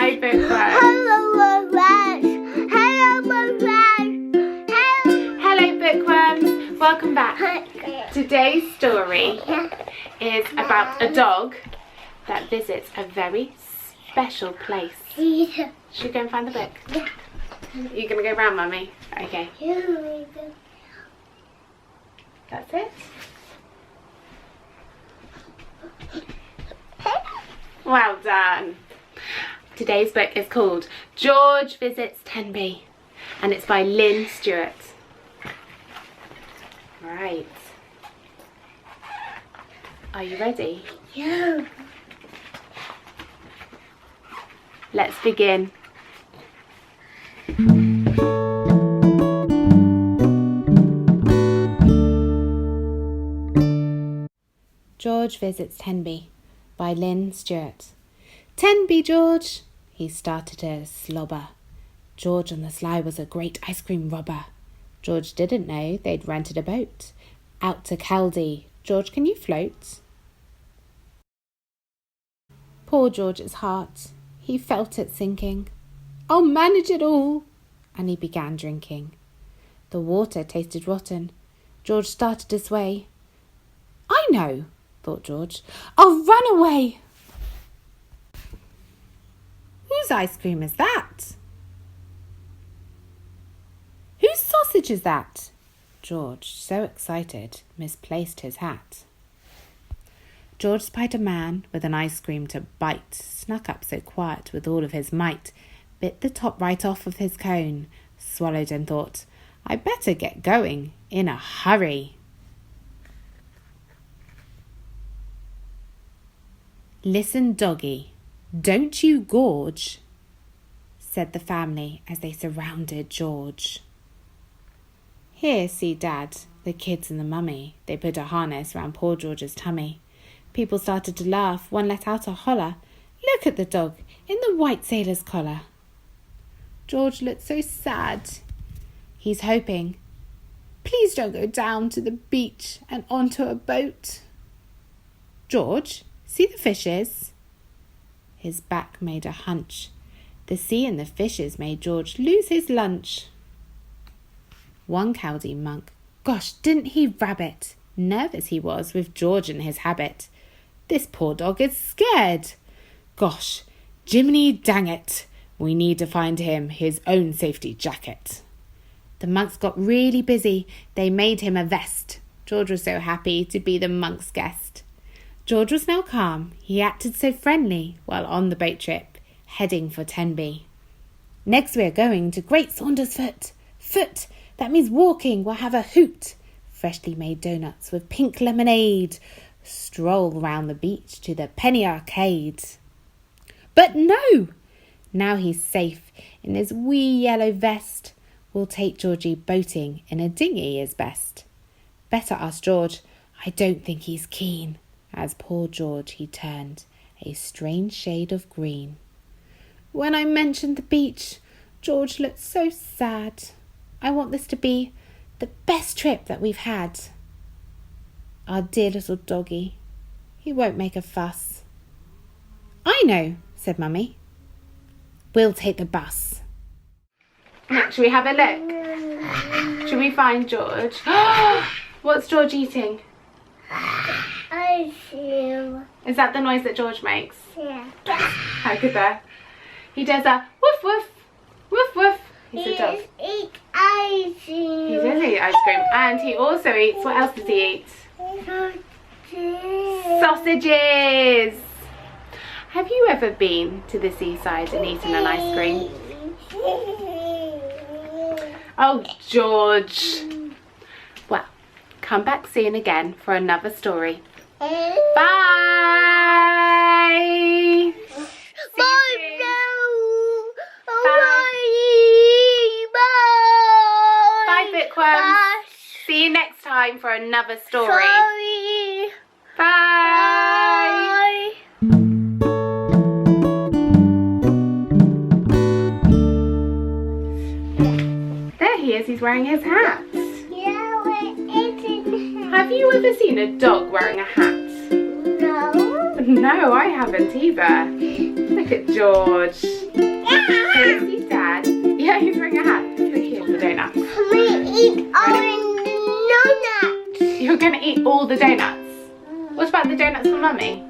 Hi, bookworms. Hello, bookworms. Hello, bookworms. Hello, bookworms. Welcome back. Today's story is about a dog that visits a very special place. Yeah. Should we go and find the book? Yeah. You're going to go round, Mummy? Okay. That's it. Well done. Today's book is called George Visits Tenby, and it's by Lynn Stewart. Right. Are you ready? Yeah. Let's begin. George Visits Tenby by Lynn Stewart. Tenby, George! He started to slobber. George on the sly was a great ice cream robber. George didn't know they'd rented a boat. Out to Caldy. George, can you float? Poor George's heart. He felt it sinking. I'll manage it all. And he began drinking. The water tasted rotten. George started to sway. I know, thought George. I'll run away. Whose ice cream is that? Whose sausage is that? George, so excited, misplaced his hat. George spied a man with an ice cream to bite, snuck up so quiet with all of his might, bit the top right off of his cone, swallowed and thought, I better get going in a hurry. Listen, doggy, don't you gorge, said the family as they surrounded George. Here, see, Dad, the kids and the mummy. They put a harness round poor George's tummy. People started to laugh. One let out a holler. Look at the dog in the white sailor's collar. George looked so sad. He's hoping, please don't go down to the beach and onto a boat. George, see the fishes? His back made a hunch. The sea and the fishes made George lose his lunch. One Caldy monk, gosh, didn't he rabbit? Nervous he was with George and his habit. This poor dog is scared. Gosh, Jiminy dang it, we need to find him his own safety jacket. The monks got really busy. They made him a vest. George was so happy to be the monk's guest. George was now calm. He acted so friendly while on the boat trip, heading for Tenby. Next we're going to Great Saundersfoot. Foot, that means walking. We'll have a hoot. Freshly made donuts with pink lemonade. Stroll round the beach to the Penny Arcade. But no! Now he's safe in his wee yellow vest. We'll take Georgie boating in a dinghy is best. Better ask George. I don't think he's keen. As poor George he turned a strange shade of green. When I mentioned the beach, George looked so sad. I want this to be the best trip that we've had. Our dear little doggy, he won't make a fuss. I know, said Mummy. We'll take the bus. Now, shall we have a look? Shall we find George? What's George eating? Ice cream. Is that the noise that George makes? Yeah. How good that? He does a woof woof, woof woof. He's a dog. Eat ice cream. He does eat ice cream, and he also eats, what else does he eat? Sausages! Have you ever been to the seaside and eaten an ice cream? Oh, George. Well, come back soon again for another story. Bye! Bye, bookworms. See you next time for another story. Sorry. Bye. There he is. He's wearing his hat. Yeah, we're eating. Have you ever seen a dog wearing a hat? No. No, I haven't either. Look at George. You're going to eat all the donuts. What about the donuts for Mummy?